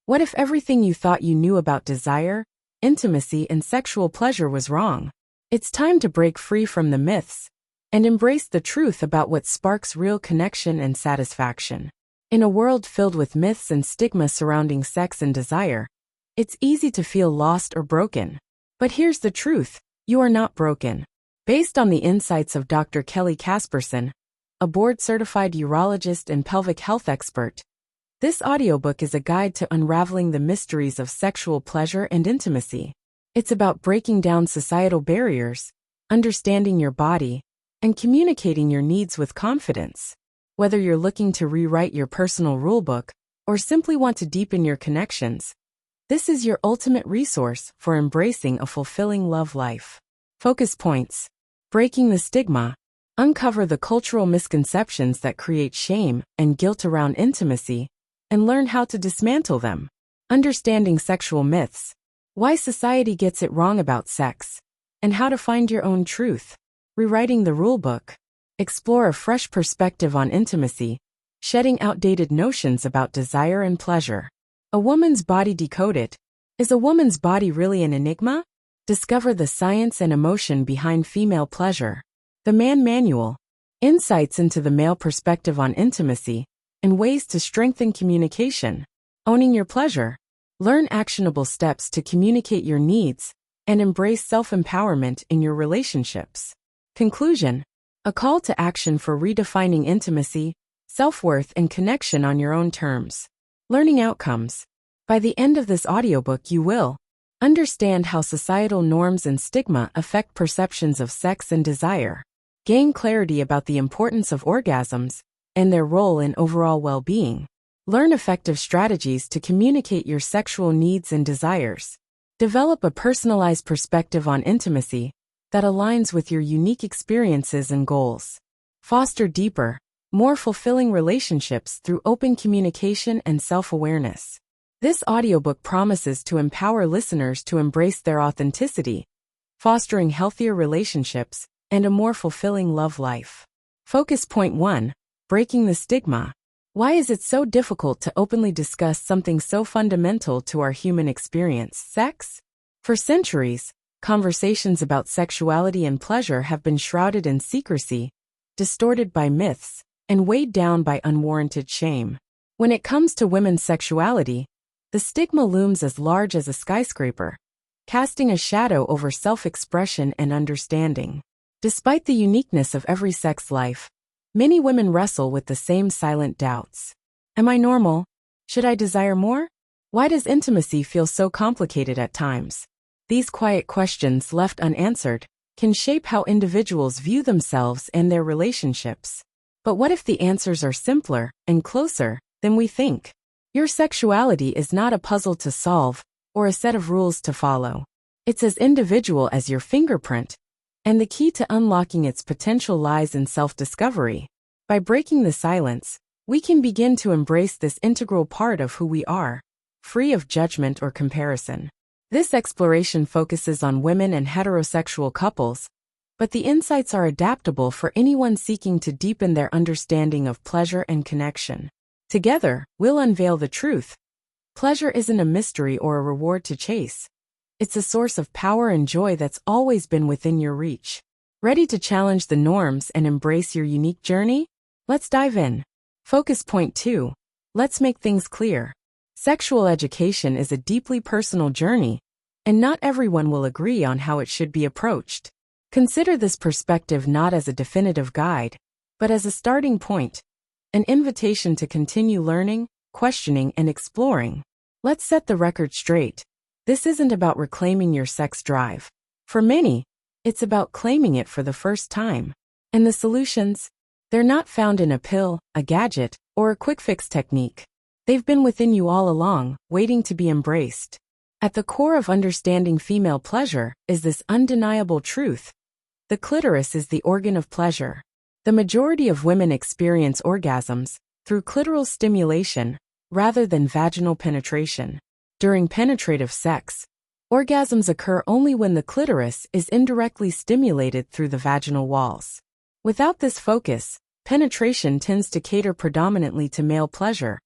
What if everything you thought you knew about desire, intimacy, and sexual pleasure was wrong? It's time to break free from the myths and embrace the truth about what sparks real connection and satisfaction. In a world filled with myths and stigma surrounding sex and desire, it's easy to feel lost or broken. But here's the truth: you are not broken. Based on the insights of Dr. Kelly Casperson, a board-certified urologist and pelvic health expert, this audiobook is a guide to unraveling the mysteries of sexual pleasure and intimacy. It's about breaking down societal barriers, understanding your body, and communicating your needs with confidence. Whether you're looking to rewrite your personal rulebook or simply want to deepen your connections, this is your ultimate resource for embracing a fulfilling love life. Focus points: breaking the stigma. Uncover the cultural misconceptions that create shame and guilt around intimacy, and learn how to dismantle them. Understanding sexual myths. Why society gets it wrong about sex, and how to find your own truth. Rewriting the rulebook. Explore a fresh perspective on intimacy, shedding outdated notions about desire and pleasure. A woman's body decoded. Is a woman's body really an enigma? Discover the science and emotion behind female pleasure. The Man Manual. Insights into the male perspective on intimacy and ways to strengthen communication. Owning your pleasure. Learn actionable steps to communicate your needs and embrace self-empowerment in your relationships. Conclusion: a call to action for redefining intimacy, self-worth, and connection on your own terms. Learning outcomes. By the end of this audiobook, you will understand how societal norms and stigma affect perceptions of sex and desire, gain clarity about the importance of orgasms and their role in overall well-being, learn effective strategies to communicate your sexual needs and desires, develop a personalized perspective on intimacy that aligns with your unique experiences and goals, foster deeper, more fulfilling relationships through open communication and self-awareness. This audiobook promises to empower listeners to embrace their authenticity, fostering healthier relationships and a more fulfilling love life. Focus point 1: breaking the stigma. Why is it so difficult to openly discuss something so fundamental to our human experience, sex? For centuries, conversations about sexuality and pleasure have been shrouded in secrecy, distorted by myths, and weighed down by unwarranted shame. When it comes to women's sexuality, the stigma looms as large as a skyscraper, casting a shadow over self-expression and understanding. Despite the uniqueness of every sex life, many women wrestle with the same silent doubts. Am I normal? Should I desire more? Why does intimacy feel so complicated at times? These quiet questions left unanswered can shape how individuals view themselves and their relationships. But what if the answers are simpler and closer than we think? Your sexuality is not a puzzle to solve or a set of rules to follow. It's as individual as your fingerprint, and the key to unlocking its potential lies in self-discovery. By breaking the silence, we can begin to embrace this integral part of who we are, free of judgment or comparison. This exploration focuses on women and heterosexual couples, but the insights are adaptable for anyone seeking to deepen their understanding of pleasure and connection. Together, we'll unveil the truth. Pleasure isn't a mystery or a reward to chase. It's a source of power and joy that's always been within your reach. Ready to challenge the norms and embrace your unique journey? Let's dive in. Focus point 2. Let's make things clear. Sexual education is a deeply personal journey, and not everyone will agree on how it should be approached. Consider this perspective not as a definitive guide, but as a starting point, an invitation to continue learning, questioning, and exploring. Let's set the record straight. This isn't about reclaiming your sex drive. For many, it's about claiming it for the first time. And the solutions? They're not found in a pill, a gadget, or a quick-fix technique. They've been within you all along, waiting to be embraced. At the core of understanding female pleasure is this undeniable truth: the clitoris is the organ of pleasure. The majority of women experience orgasms through clitoral stimulation rather than vaginal penetration. During penetrative sex, orgasms occur only when the clitoris is indirectly stimulated through the vaginal walls. Without this focus, penetration tends to cater predominantly to male pleasure,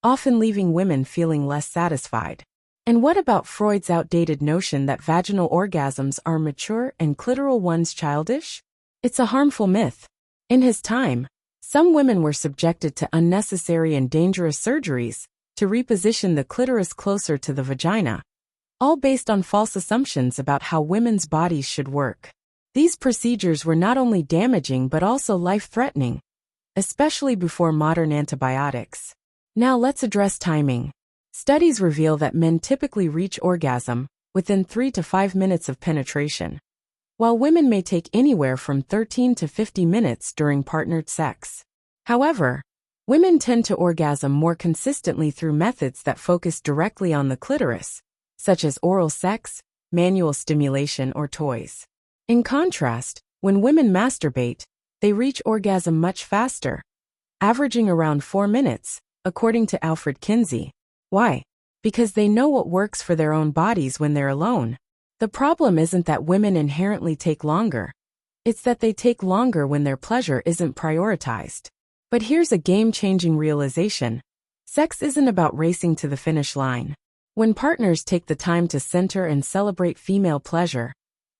often leaving women feeling less satisfied. And what about Freud's outdated notion that vaginal orgasms are mature and clitoral ones childish? It's a harmful myth. In his time, some women were subjected to unnecessary and dangerous surgeries to reposition the clitoris closer to the vagina, all based on false assumptions about how women's bodies should work. These procedures were not only damaging but also life-threatening, especially before modern antibiotics. Now let's address timing. Studies reveal that men typically reach orgasm within 3 to 5 minutes of penetration, while women may take anywhere from 13 to 50 minutes during partnered sex. However, women tend to orgasm more consistently through methods that focus directly on the clitoris, such as oral sex, manual stimulation, or toys. In contrast, when women masturbate, they reach orgasm much faster, averaging around 4 minutes, according to Alfred Kinsey. Why? Because they know what works for their own bodies when they're alone. The problem isn't that women inherently take longer. It's that they take longer when their pleasure isn't prioritized. But here's a game-changing realization. Sex isn't about racing to the finish line. When partners take the time to center and celebrate female pleasure,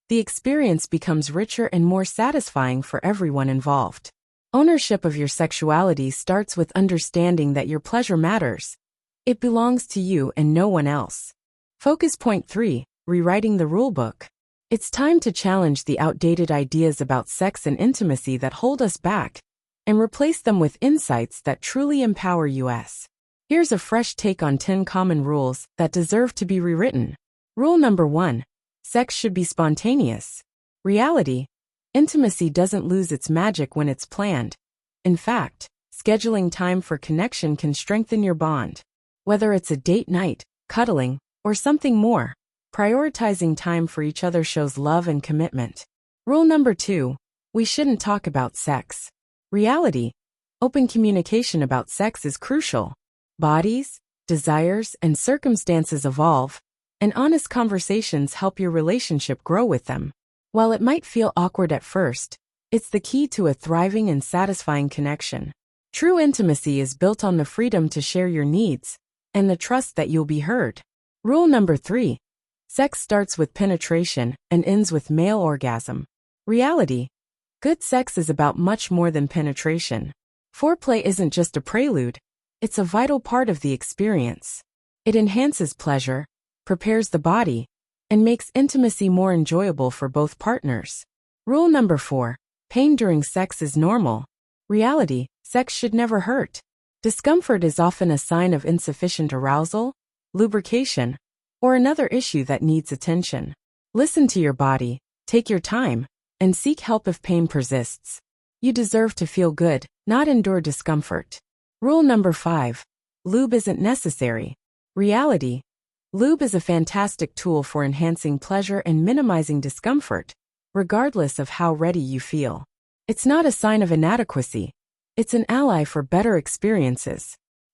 the experience becomes richer and more satisfying for everyone involved. Ownership of your sexuality starts with understanding that your pleasure matters. It belongs to you and no one else. Focus point 3, rewriting the rulebook. It's time to challenge the outdated ideas about sex and intimacy that hold us back and replace them with insights that truly empower us. Here's a fresh take on 10 common rules that deserve to be rewritten. Rule number 1. Sex should be spontaneous. Reality: intimacy doesn't lose its magic when it's planned. In fact, scheduling time for connection can strengthen your bond. Whether it's a date night, cuddling, or something more, prioritizing time for each other shows love and commitment. Rule number 2. We shouldn't talk about sex. Reality: open communication about sex is crucial. Bodies, desires, and circumstances evolve, and honest conversations help your relationship grow with them. While it might feel awkward at first, it's the key to a thriving and satisfying connection. True intimacy is built on the freedom to share your needs and the trust that you'll be heard. Rule number 3. Sex starts with penetration and ends with male orgasm. Reality: good sex is about much more than penetration. Foreplay isn't just a prelude, it's a vital part of the experience. It enhances pleasure, prepares the body, and makes intimacy more enjoyable for both partners. Rule number 4. Pain during sex is normal. Reality: sex should never hurt. Discomfort is often a sign of insufficient arousal, lubrication, or another issue that needs attention. Listen to your body, take your time, and seek help if pain persists. You deserve to feel good, not endure discomfort. Rule number 5. Lube isn't necessary. Reality: lube is a fantastic tool for enhancing pleasure and minimizing discomfort, regardless of how ready you feel. It's not a sign of inadequacy. It's an ally for better experiences.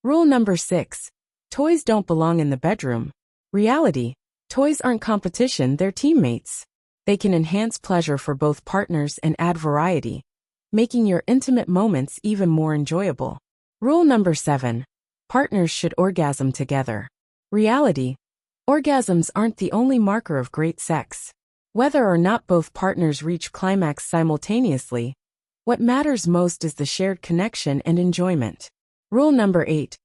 Rule number 6. Toys don't belong in the bedroom. Reality: toys aren't competition, they're teammates. They can enhance pleasure for both partners and add variety, making your intimate moments even more enjoyable. Rule number 7. Partners should orgasm together. Reality: orgasms aren't the only marker of great sex. Whether or not both partners reach climax simultaneously, what matters most is the shared connection and enjoyment. Rule number 8.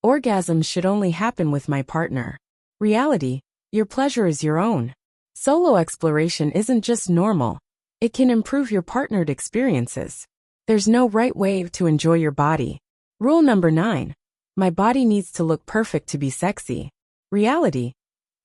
Orgasms should only happen with my partner. Reality: your pleasure is your own. Solo exploration isn't just normal, it can improve your partnered experiences. There's no right way to enjoy your body. Rule number 9. My body needs to look perfect to be sexy. Reality: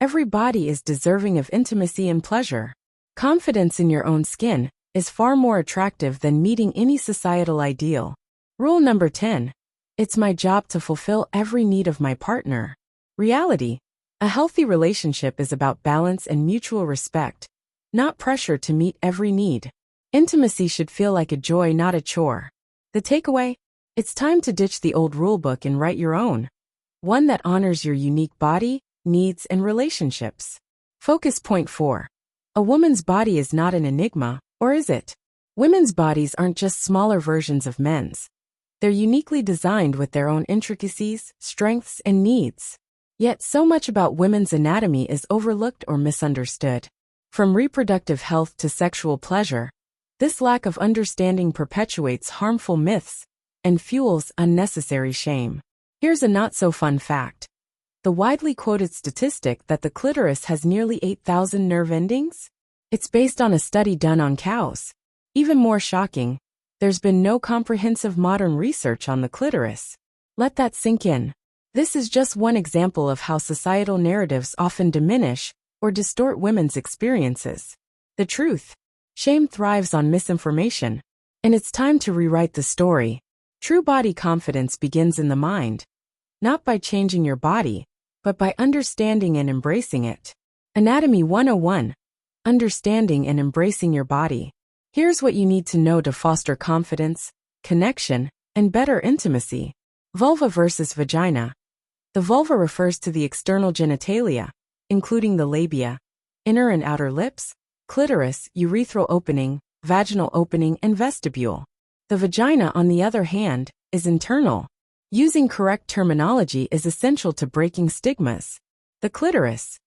every body is deserving of intimacy and pleasure. Confidence in your own skin is far more attractive than meeting any societal ideal. Rule number 10. It's my job to fulfill every need of my partner. Reality: a healthy relationship is about balance and mutual respect, not pressure to meet every need. Intimacy should feel like a joy, not a chore. The takeaway: it's time to ditch the old rulebook and write your own. One that honors your unique body, needs, and relationships. Focus point 4. A woman's body is not an enigma, or is it? Women's bodies aren't just smaller versions of men's. They're uniquely designed with their own intricacies, strengths, and needs. Yet so much about women's anatomy is overlooked or misunderstood. From reproductive health to sexual pleasure, this lack of understanding perpetuates harmful myths and fuels unnecessary shame. Here's a not-so-fun fact. The widely quoted statistic that the clitoris has nearly 8,000 nerve endings? It's based on a study done on cows. Even more shocking, there's been no comprehensive modern research on the clitoris. Let that sink in. This is just one example of how societal narratives often diminish or distort women's experiences. The truth: shame thrives on misinformation, and it's time to rewrite the story. True body confidence begins in the mind, not by changing your body, but by understanding and embracing it. Anatomy 101. Understanding and embracing your body. Here's what you need to know to foster confidence, connection, and better intimacy. Vulva versus vagina. The vulva refers to the external genitalia, including the labia, inner and outer lips, clitoris, urethral opening, vaginal opening, and vestibule. The vagina, on the other hand, is internal. Using correct terminology is essential to breaking stigmas. The clitoris.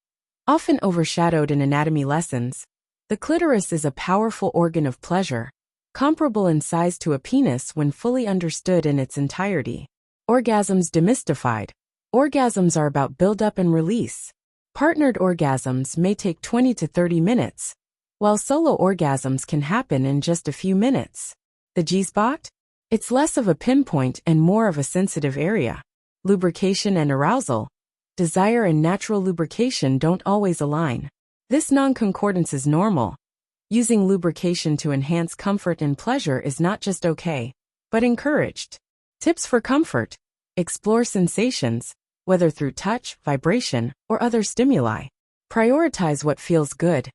Often overshadowed in anatomy lessons, the clitoris is a powerful organ of pleasure, comparable in size to a penis when fully understood in its entirety. Orgasms demystified. Orgasms are about build-up and release. Partnered orgasms may take 20 to 30 minutes, while solo orgasms can happen in just a few minutes. The G-spot? It's less of a pinpoint and more of a sensitive area. Lubrication and arousal. Desire and natural lubrication don't always align. This non-concordance is normal. Using lubrication to enhance comfort and pleasure is not just okay, but encouraged. Tips for comfort. Explore sensations, whether through touch, vibration, or other stimuli. Prioritize what feels good,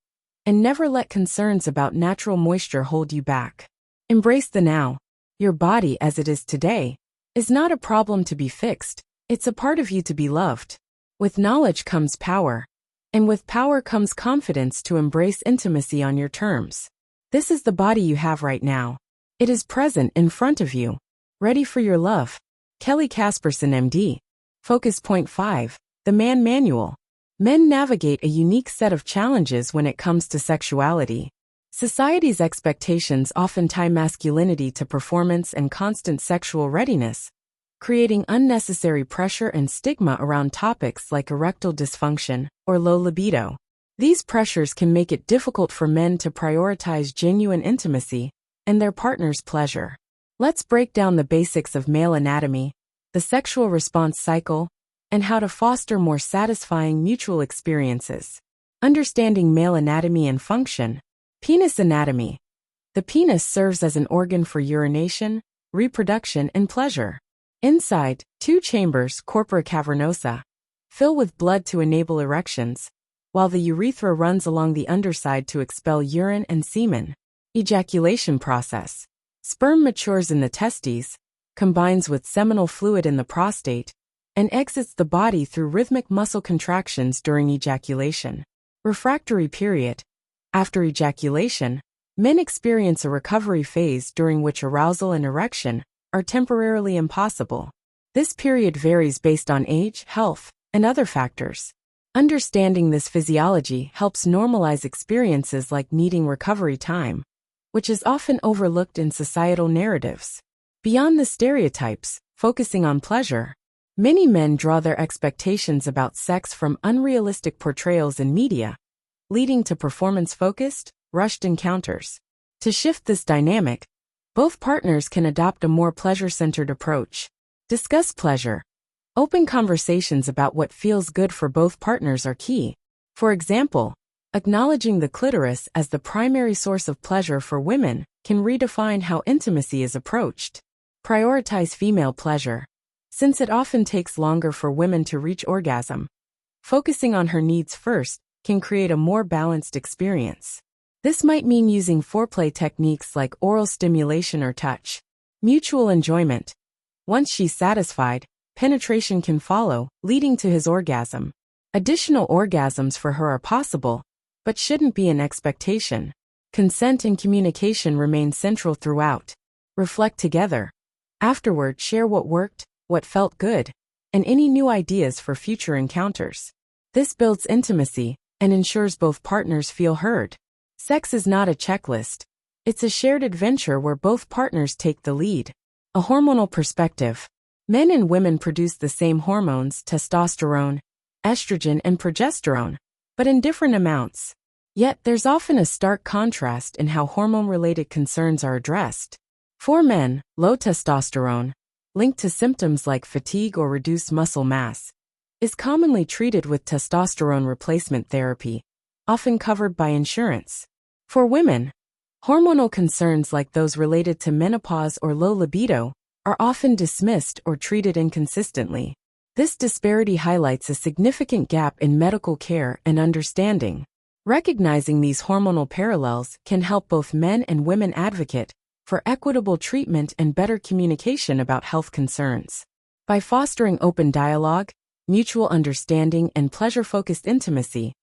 and never let concerns about natural moisture hold you back. Embrace the now. Your body as it is today is not a problem to be fixed. It's a part of you to be loved. With knowledge comes power, and with power comes confidence to embrace intimacy on your terms. This is the body you have right now. It is present in front of you, ready for your love. Kelly Casperson, MD. Focus Point 5. The Man Manual. Men navigate a unique set of challenges when it comes to sexuality. Society's expectations often tie masculinity to performance and constant sexual readiness, creating unnecessary pressure and stigma around topics like erectile dysfunction or low libido. These pressures can make it difficult for men to prioritize genuine intimacy and their partner's pleasure. Let's break down the basics of male anatomy, the sexual response cycle, and how to foster more satisfying mutual experiences. Understanding male anatomy and function. Penis anatomy. The penis serves as an organ for urination, reproduction, and pleasure. Inside, two chambers, corpora cavernosa, fill with blood to enable erections, while the urethra runs along the underside to expel urine and semen. Ejaculation process. Sperm matures in the testes, combines with seminal fluid in the prostate, and exits the body through rhythmic muscle contractions during ejaculation. Refractory period. After ejaculation, men experience a recovery phase during which arousal and erection are temporarily impossible. This period varies based on age, health, and other factors. Understanding this physiology helps normalize experiences like needing recovery time, which is often overlooked in societal narratives. Beyond the stereotypes, focusing on pleasure, many men draw their expectations about sex from unrealistic portrayals in media, leading to performance-focused, rushed encounters. To shift this dynamic, both partners can adopt a more pleasure-centered approach. Discuss pleasure. Open conversations about what feels good for both partners are key. For example, acknowledging the clitoris as the primary source of pleasure for women can redefine how intimacy is approached. Prioritize female pleasure. Since it often takes longer for women to reach orgasm, focusing on her needs first can create a more balanced experience. This might mean using foreplay techniques like oral stimulation or touch. Mutual enjoyment. Once she's satisfied, penetration can follow, leading to his orgasm. Additional orgasms for her are possible, but shouldn't be an expectation. Consent and communication remain central throughout. Reflect together. Afterward, share what worked, what felt good, and any new ideas for future encounters. This builds intimacy and ensures both partners feel heard. Sex is not a checklist. It's a shared adventure where both partners take the lead. A hormonal perspective. Men and women produce the same hormones, testosterone, estrogen, and progesterone, but in different amounts. Yet, there's often a stark contrast in how hormone-related concerns are addressed. For men, low testosterone, linked to symptoms like fatigue or reduced muscle mass, is commonly treated with testosterone replacement therapy, often covered by insurance. For women, hormonal concerns like those related to menopause or low libido are often dismissed or treated inconsistently. This disparity highlights a significant gap in medical care and understanding. Recognizing these hormonal parallels can help both men and women advocate for equitable treatment and better communication about health concerns. By fostering open dialogue, mutual understanding, and pleasure-focused intimacy,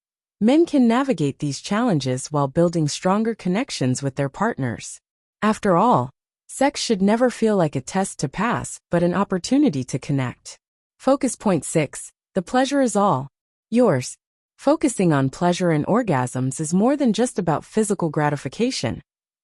men can navigate these challenges while building stronger connections with their partners. After all, sex should never feel like a test to pass, but an opportunity to connect. Focus point 6. The pleasure is all yours. Focusing on pleasure and orgasms is more than just about physical gratification.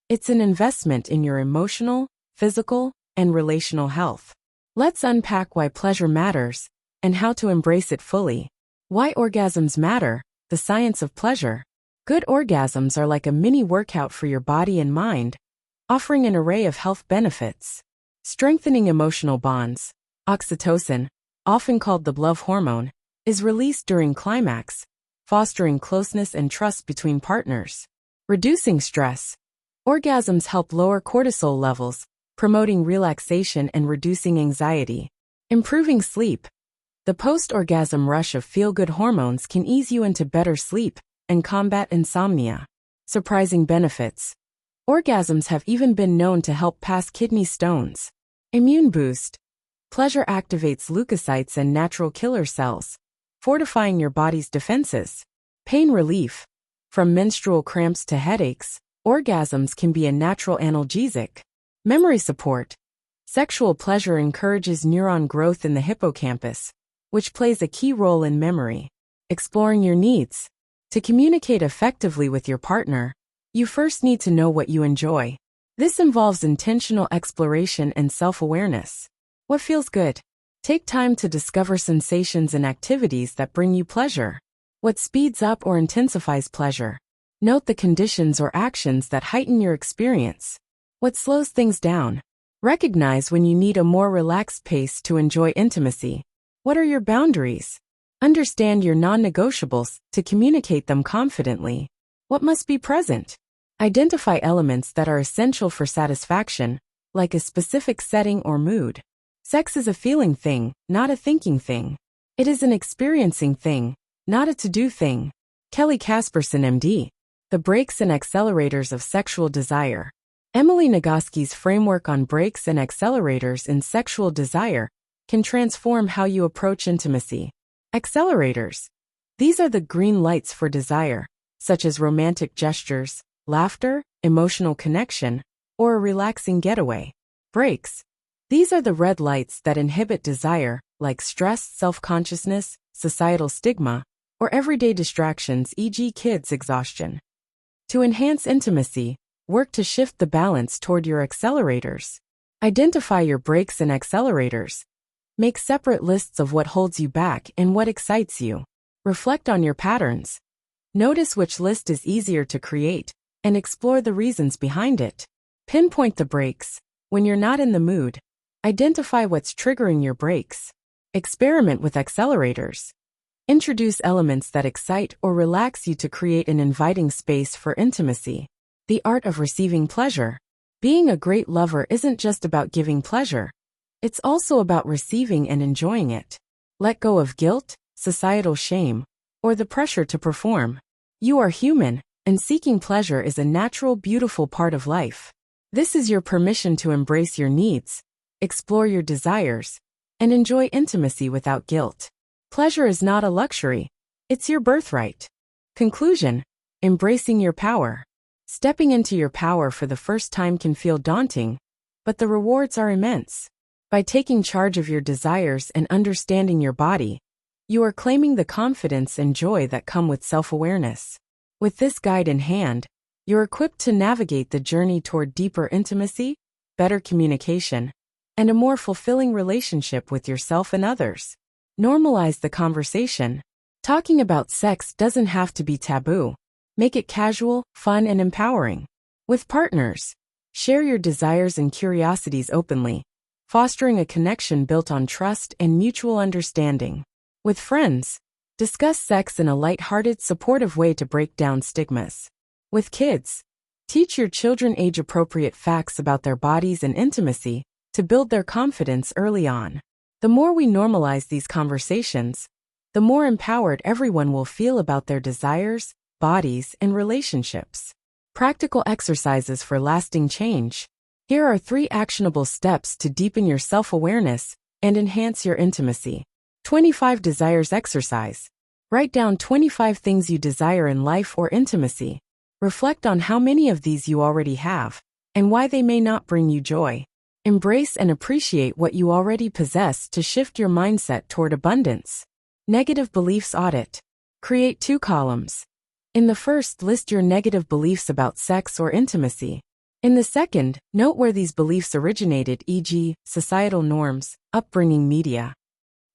It's an investment in your emotional, physical, and relational health. Let's unpack why pleasure matters and how to embrace it fully. Why orgasms matter, the science of pleasure. Good orgasms are like a mini workout for your body and mind, offering an array of health benefits. Strengthening emotional bonds. Oxytocin, often called the love hormone, is released during climax, fostering closeness and trust between partners. Reducing stress. Orgasms help lower cortisol levels, promoting relaxation and reducing anxiety. Improving sleep. The post-orgasm rush of feel-good hormones can ease you into better sleep and combat insomnia. Surprising benefits. Orgasms have even been known to help pass kidney stones. Immune boost. Pleasure activates leukocytes and natural killer cells, fortifying your body's defenses. Pain relief. From menstrual cramps to headaches, orgasms can be a natural analgesic. Memory support. Sexual pleasure encourages neuron growth in the hippocampus, which plays a key role in memory. Exploring your needs. To communicate effectively with your partner, you first need to know what you enjoy. This involves intentional exploration and self-awareness. What feels good? Take time to discover sensations and activities that bring you pleasure. What speeds up or intensifies pleasure? Note the conditions or actions that heighten your experience. What slows things down? Recognize when you need a more relaxed pace to enjoy intimacy. What are your boundaries? Understand your non-negotiables to communicate them confidently. What must be present? Identify elements that are essential for satisfaction, like a specific setting or mood. Sex is a feeling thing, not a thinking thing. It is an experiencing thing, not a to-do thing. Kelly Casperson, MD. The Brakes and Accelerators of Sexual Desire. Emily Nagoski's framework on brakes and accelerators in sexual desire can transform how you approach intimacy. Accelerators. These are the green lights for desire, such as romantic gestures, laughter, emotional connection, or a relaxing getaway. Brakes. These are the red lights that inhibit desire, like stress, self-consciousness, societal stigma, or everyday distractions, e.g. kids' exhaustion. To enhance intimacy, work to shift the balance toward your accelerators. Identify your brakes and accelerators. Make separate lists of what holds you back and what excites you. Reflect on your patterns. Notice which list is easier to create, and explore the reasons behind it. Pinpoint the brakes. When you're not in the mood, identify what's triggering your brakes. Experiment with accelerators. Introduce elements that excite or relax you to create an inviting space for intimacy. The art of receiving pleasure. Being a great lover isn't just about giving pleasure. It's also about receiving and enjoying it. Let go of guilt, societal shame, or the pressure to perform. You are human, and seeking pleasure is a natural, beautiful part of life. This is your permission to embrace your needs, explore your desires, and enjoy intimacy without guilt. Pleasure is not a luxury. It's your birthright. Conclusion. Embracing your power. Stepping into your power for the first time can feel daunting, but the rewards are immense. By taking charge of your desires and understanding your body, you are claiming the confidence and joy that come with self-awareness. With this guide in hand, you're equipped to navigate the journey toward deeper intimacy, better communication, and a more fulfilling relationship with yourself and others. Normalize the conversation. Talking about sex doesn't have to be taboo. Make it casual, fun, and empowering. With partners, share your desires and curiosities openly, fostering a connection built on trust and mutual understanding. With friends, discuss sex in a light-hearted, supportive way to break down stigmas. With kids, teach your children age-appropriate facts about their bodies and intimacy to build their confidence early on. The more we normalize these conversations, the more empowered everyone will feel about their desires, bodies, and relationships. Practical exercises for lasting change. Here are 3 actionable steps to deepen your self-awareness and enhance your intimacy. 25 Desires Exercise. Write down 25 things you desire in life or intimacy. Reflect on how many of these you already have, and why they may not bring you joy. Embrace and appreciate what you already possess to shift your mindset toward abundance. Negative Beliefs Audit. Create 2 columns. In the first, list your negative beliefs about sex or intimacy. In the second, note where these beliefs originated, e.g., societal norms, upbringing, media.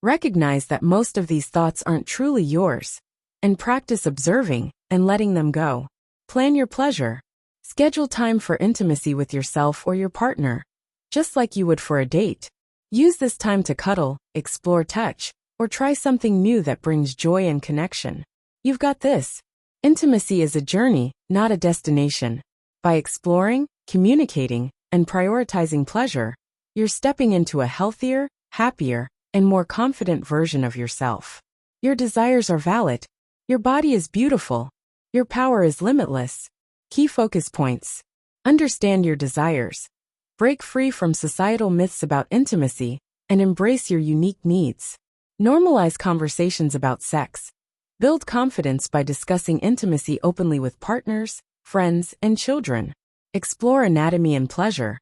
Recognize that most of these thoughts aren't truly yours, and practice observing and letting them go. Plan your pleasure. Schedule time for intimacy with yourself or your partner, just like you would for a date. Use this time to cuddle, explore touch, or try something new that brings joy and connection. You've got this. Intimacy is a journey, not a destination. By exploring, communicating, and prioritizing pleasure, you're stepping into a healthier, happier, and more confident version of yourself. Your desires are valid. Your body is beautiful. Your power is limitless. Key focus points. Understand your desires. Break free from societal myths about intimacy and embrace your unique needs. Normalize conversations about sex. Build confidence by discussing intimacy openly with partners, friends, and children. Explore anatomy and pleasure.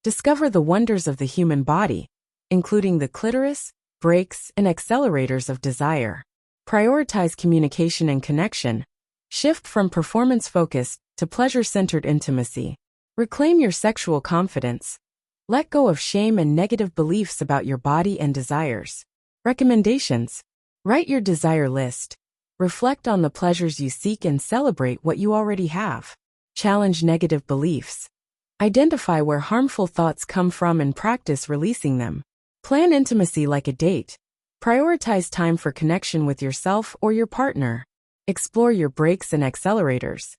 Discover the wonders of the human body, including the clitoris, brakes, and accelerators of desire. Prioritize communication and connection. Shift from performance-focused to pleasure-centered intimacy. Reclaim your sexual confidence. Let go of shame and negative beliefs about your body and desires. Recommendations. Write your desire list. Reflect on the pleasures you seek and celebrate what you already have. Challenge negative beliefs. Identify where harmful thoughts come from and practice releasing them. Plan intimacy like a date. Prioritize time for connection with yourself or your partner. Explore your brakes and accelerators.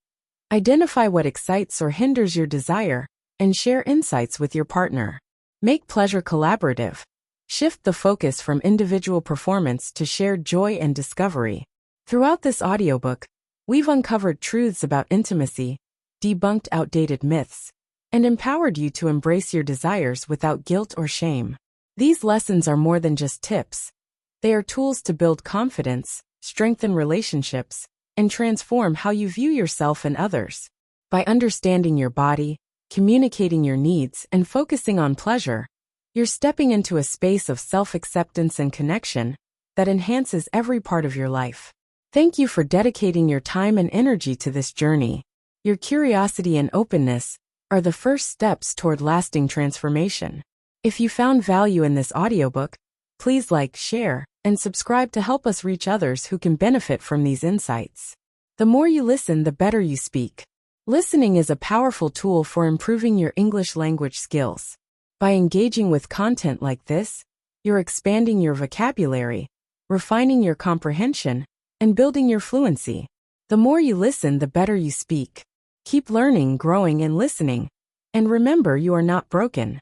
Identify what excites or hinders your desire, and share insights with your partner. Make pleasure collaborative. Shift the focus from individual performance to shared joy and discovery. Throughout this audiobook, we've uncovered truths about intimacy, debunked outdated myths, and empowered you to embrace your desires without guilt or shame. These lessons are more than just tips. They are tools to build confidence, strengthen relationships, and transform how you view yourself and others. By understanding your body, communicating your needs, and focusing on pleasure, you're stepping into a space of self-acceptance and connection that enhances every part of your life. Thank you for dedicating your time and energy to this journey. Your curiosity and openness are the first steps toward lasting transformation. If you found value in this audiobook, please like, share, and subscribe to help us reach others who can benefit from these insights. The more you listen, the better you speak. Listening is a powerful tool for improving your English language skills. By engaging with content like this, you're expanding your vocabulary, refining your comprehension, and building your fluency. The more you listen, the better you speak. Keep learning, growing, and listening. And remember, you are not broken.